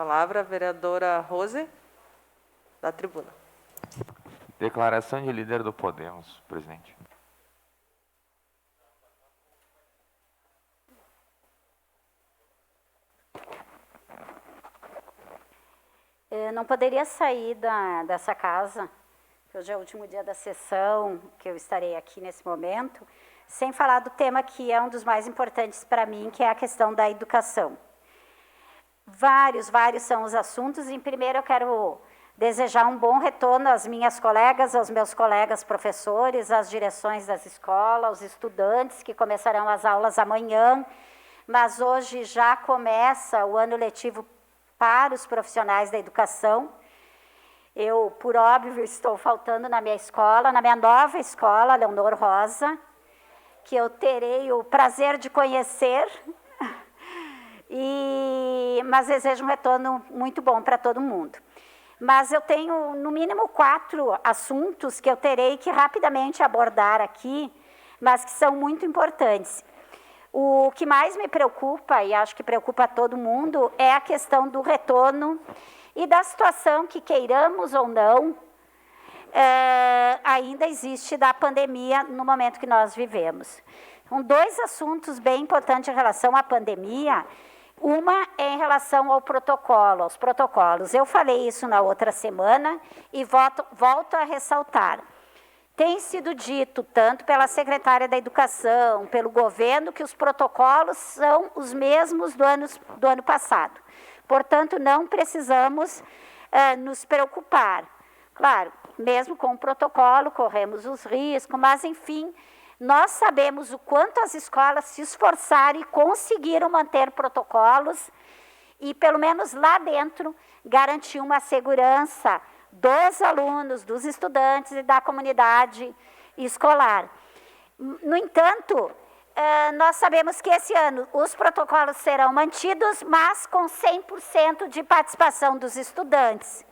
Palavra a vereadora Rose, da tribuna. Declaração de líder do Podemos, presidente. Eu não poderia sair dessa casa, que hoje é o último dia da sessão, que eu estarei aqui nesse momento, sem falar do tema que é um dos mais importantes para mim, que é a questão da educação. Vários são os assuntos. Em primeiro, eu quero desejar um bom retorno às minhas colegas, aos meus colegas professores, às direções das escolas, aos estudantes que começarão as aulas amanhã, mas hoje já começa o ano letivo para os profissionais da educação. Eu, por óbvio, estou faltando na minha escola, na minha nova escola, Leonor Rosa, que eu terei o prazer de conhecer, mas desejo um retorno muito bom para todo mundo. Mas eu tenho, no mínimo, 4 assuntos que eu terei que rapidamente abordar aqui, mas que são muito importantes. O que mais me preocupa, e acho que preocupa todo mundo, é a questão do retorno e da situação que, queiramos ou não, ainda existe da pandemia no momento que nós vivemos. São 2 assuntos bem importantes em relação à pandemia. Uma é em relação ao protocolo, aos protocolos. Eu falei isso na outra semana e volto a ressaltar. Tem sido dito, tanto pela secretária da Educação, pelo governo, que os protocolos são os mesmos do ano passado. Portanto, não precisamos nos preocupar. Claro, mesmo com o protocolo, corremos os riscos, mas, enfim, nós sabemos o quanto as escolas se esforçaram e conseguiram manter protocolos e, pelo menos lá dentro, garantir uma segurança dos alunos, dos estudantes e da comunidade escolar. No entanto, nós sabemos que esse ano os protocolos serão mantidos, mas com 100% de participação dos estudantes.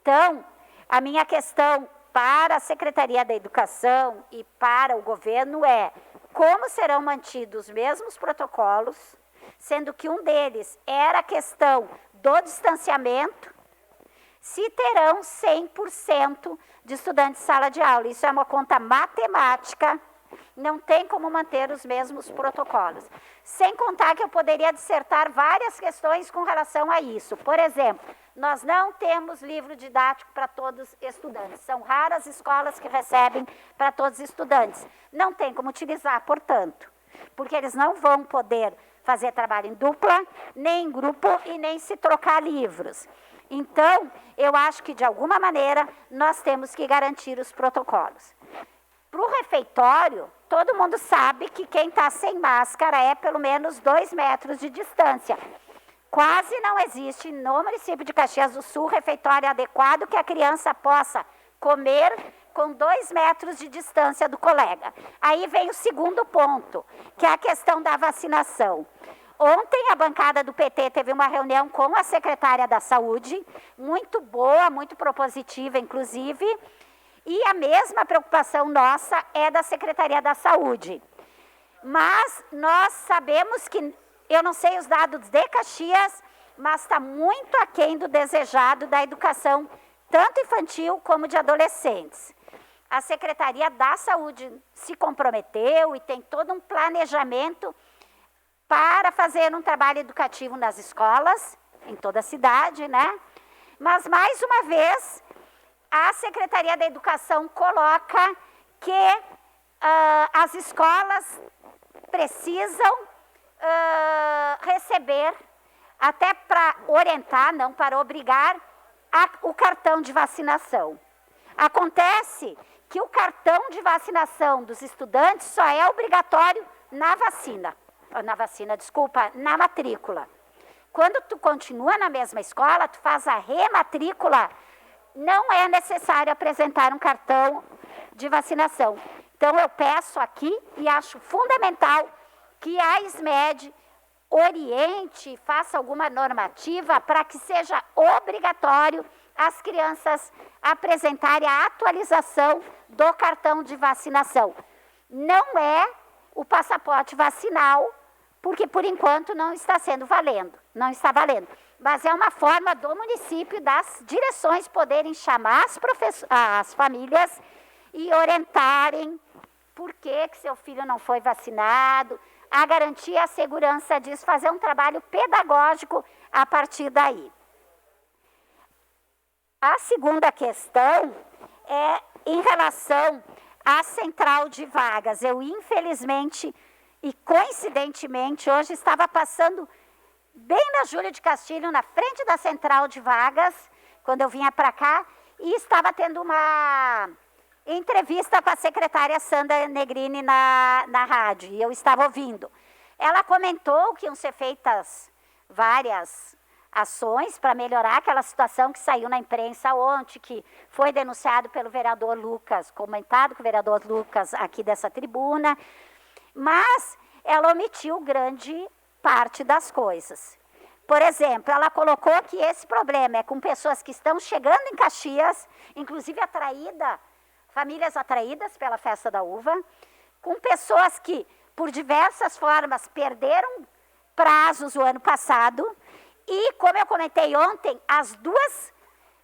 Então, a minha questão para a Secretaria da Educação e para o governo é como serão mantidos os mesmos protocolos, sendo que um deles era a questão do distanciamento, se terão 100% de estudantes em sala de aula. Isso é uma conta matemática, não tem como manter os mesmos protocolos. Sem contar que eu poderia dissertar várias questões com relação a isso. Por exemplo, nós não temos livro didático para todos os estudantes. São raras escolas que recebem para todos os estudantes. Não tem como utilizar, portanto, porque eles não vão poder fazer trabalho em dupla, nem em grupo e nem se trocar livros. Então, eu acho que, de alguma maneira, nós temos que garantir os protocolos. Para o refeitório, todo mundo sabe que quem está sem máscara é pelo menos 2 metros de distância. Quase não existe no município de Caxias do Sul refeitório adequado que a criança possa comer com 2 metros de distância do colega. Aí vem o segundo ponto, que é a questão da vacinação. Ontem a bancada do PT teve uma reunião com a secretária da Saúde, muito boa, muito propositiva, inclusive, e a mesma preocupação nossa é da Secretaria da Saúde. Mas nós sabemos que, eu não sei os dados de Caxias, mas está muito aquém do desejado da educação, tanto infantil como de adolescentes. A Secretaria da Saúde se comprometeu e tem todo um planejamento para fazer um trabalho educativo nas escolas, em toda a cidade, né? Mas, mais uma vez, a Secretaria da Educação coloca que as escolas precisam receber, até para orientar, não para obrigar, o cartão de vacinação. Acontece que o cartão de vacinação dos estudantes só é obrigatório na matrícula. Quando tu continua na mesma escola, tu faz a rematrícula, não é necessário apresentar um cartão de vacinação. Então, eu peço aqui e acho fundamental que a SMED oriente, faça alguma normativa para que seja obrigatório as crianças apresentarem a atualização do cartão de vacinação. Não é o passaporte vacinal, porque por enquanto não está valendo. mas é uma forma do município, das direções poderem chamar as famílias e orientarem por que seu filho não foi vacinado, a garantir a segurança disso, fazer um trabalho pedagógico a partir daí. A segunda questão é em relação à central de vagas. Eu, infelizmente e coincidentemente, hoje estava passando bem na Júlio de Castilho, na frente da central de vagas, quando eu vinha para cá, e estava tendo uma entrevista com a secretária Sandra Negrini na rádio, e eu estava ouvindo. Ela comentou que iam ser feitas várias ações para melhorar aquela situação que saiu na imprensa ontem, que foi denunciado pelo vereador Lucas, comentado com o vereador Lucas aqui dessa tribuna, mas ela omitiu grande parte das coisas. Por exemplo, ela colocou que esse problema é com pessoas que estão chegando em Caxias, inclusive famílias atraídas pela festa da uva, com pessoas que, por diversas formas, perderam prazos o ano passado. E, como eu comentei ontem,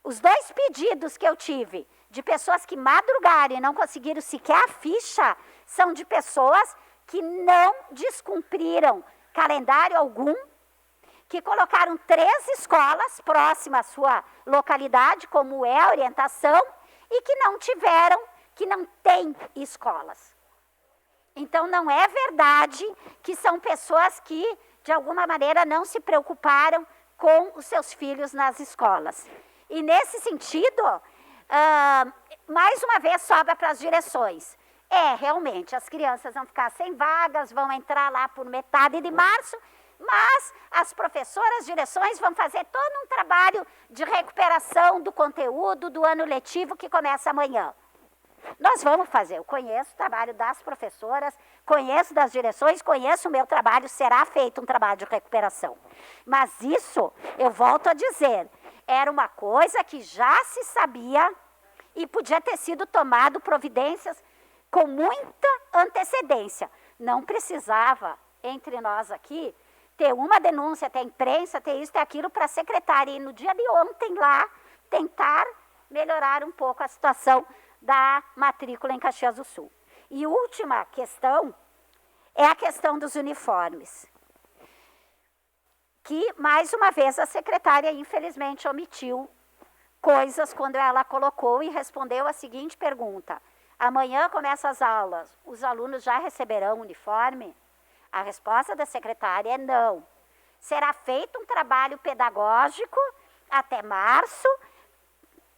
os dois pedidos que eu tive de pessoas que madrugaram e não conseguiram sequer a ficha, são de pessoas que não descumpriram calendário algum, que colocaram 3 escolas próximas à sua localidade, como é a orientação, e que não têm escolas. Então, não é verdade que são pessoas que, de alguma maneira, não se preocuparam com os seus filhos nas escolas. E, nesse sentido, mais uma vez, sobra para as direções. Realmente, as crianças vão ficar sem vagas, vão entrar lá por metade de março, mas as professoras, direções vão fazer todo um trabalho de recuperação do conteúdo do ano letivo que começa amanhã. Nós vamos fazer, eu conheço o trabalho das professoras, conheço das direções, conheço o meu trabalho, será feito um trabalho de recuperação. Mas isso, eu volto a dizer, era uma coisa que já se sabia e podia ter sido tomado providências com muita antecedência. Não precisava, entre nós aqui, ter uma denúncia, ter imprensa, ter isso, ter aquilo para a secretária. E no dia de ontem lá, tentar melhorar um pouco a situação da matrícula em Caxias do Sul. E última questão é a questão dos uniformes. Que, mais uma vez, a secretária, infelizmente, omitiu coisas quando ela colocou e respondeu a seguinte pergunta: amanhã começam as aulas, os alunos já receberão uniforme? A resposta da secretária é não. Será feito um trabalho pedagógico até março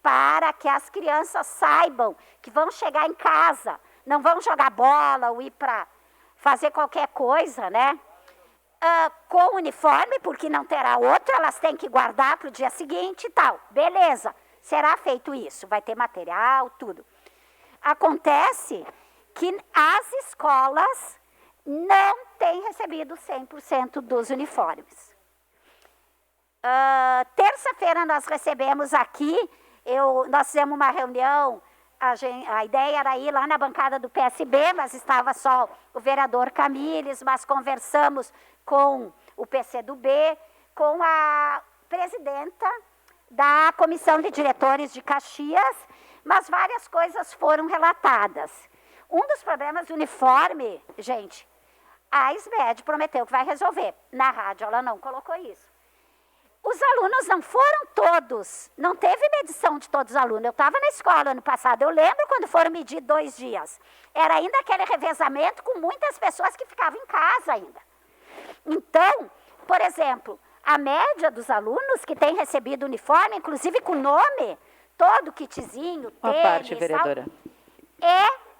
para que as crianças saibam que vão chegar em casa, não vão jogar bola ou ir para fazer qualquer coisa, né? Com uniforme, porque não terá outro, elas têm que guardar para o dia seguinte e tal. Beleza, será feito isso, vai ter material, tudo. Acontece que as escolas não têm recebido 100% dos uniformes. Terça-feira nós recebemos aqui, nós fizemos uma reunião, a ideia era ir lá na bancada do PSB, mas estava só o vereador Camilles, mas conversamos com o PCdoB, com a presidenta da Comissão de Diretores de Caxias, mas várias coisas foram relatadas. Um dos problemas do uniforme, gente, a SBED prometeu que vai resolver. Na rádio ela não colocou isso. Os alunos não foram todos, não teve medição de todos os alunos. Eu estava na escola ano passado, eu lembro quando foram medir 2 dias. Era ainda aquele revezamento com muitas pessoas que ficavam em casa ainda. Então, por exemplo, a média dos alunos que têm recebido uniforme, inclusive com nome, todo kitzinho, tênis, parte, vereadora. É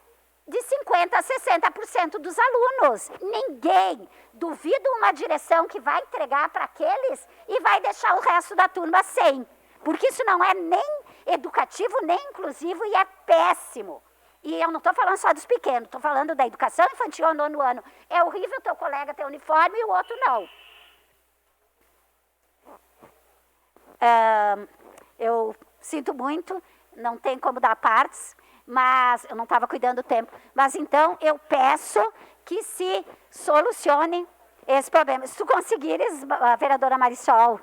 de 50% a 60% dos alunos. Ninguém duvida uma direção que vai entregar para aqueles e vai deixar o resto da turma sem. Porque isso não é nem educativo, nem inclusivo e é péssimo. E eu não estou falando só dos pequenos, estou falando da educação infantil ao 9º ano. É horrível teu colega ter uniforme e o outro não. Eu sinto muito, não tem como dar partes, mas eu não estava cuidando do tempo. Mas então eu peço que se solucione esse problema. Se tu conseguires, a vereadora Marisol,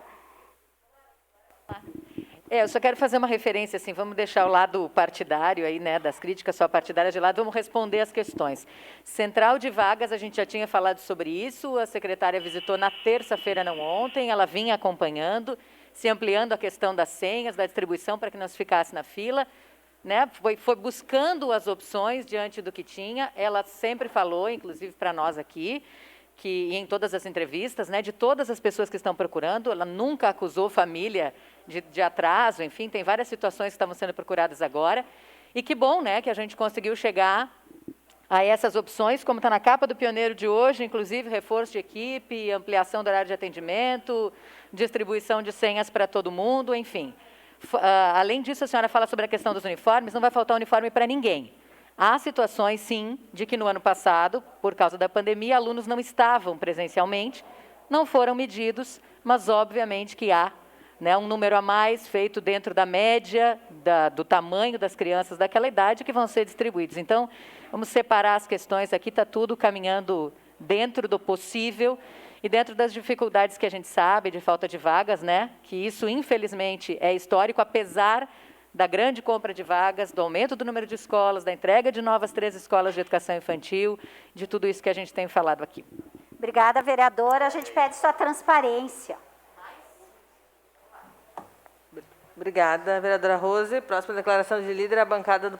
Eu só quero fazer uma referência, assim, vamos deixar o lado partidário aí, né, das críticas só partidárias de lado, vamos responder as questões. Central de vagas, a gente já tinha falado sobre isso, a secretária visitou na terça-feira, não ontem, ela vinha acompanhando, se ampliando a questão das senhas, da distribuição para que não se ficasse na fila, né, foi buscando as opções diante do que tinha, ela sempre falou, inclusive para nós aqui, que em todas as entrevistas, né, de todas as pessoas que estão procurando, ela nunca acusou família de atraso, enfim, tem várias situações que estavam sendo procuradas agora, e que bom, né, que a gente conseguiu chegar a essas opções, como está na capa do Pioneiro de hoje, inclusive reforço de equipe, ampliação do horário de atendimento, distribuição de senhas para todo mundo, enfim. Além disso, a senhora fala sobre a questão dos uniformes, não vai faltar uniforme para ninguém. Há situações, sim, de que no ano passado, por causa da pandemia, alunos não estavam presencialmente, não foram medidos, mas obviamente que há, né, um número a mais feito dentro da média do tamanho das crianças daquela idade que vão ser distribuídos. Então, vamos separar as questões aqui, está tudo caminhando dentro do possível e dentro das dificuldades que a gente sabe de falta de vagas, né, que isso, infelizmente, é histórico, apesar da grande compra de vagas, do aumento do número de escolas, da entrega de novas 3 escolas de educação infantil, de tudo isso que a gente tem falado aqui. Obrigada, vereadora. A gente pede sua transparência. Obrigada, vereadora Rose. Próxima declaração de líder, a bancada do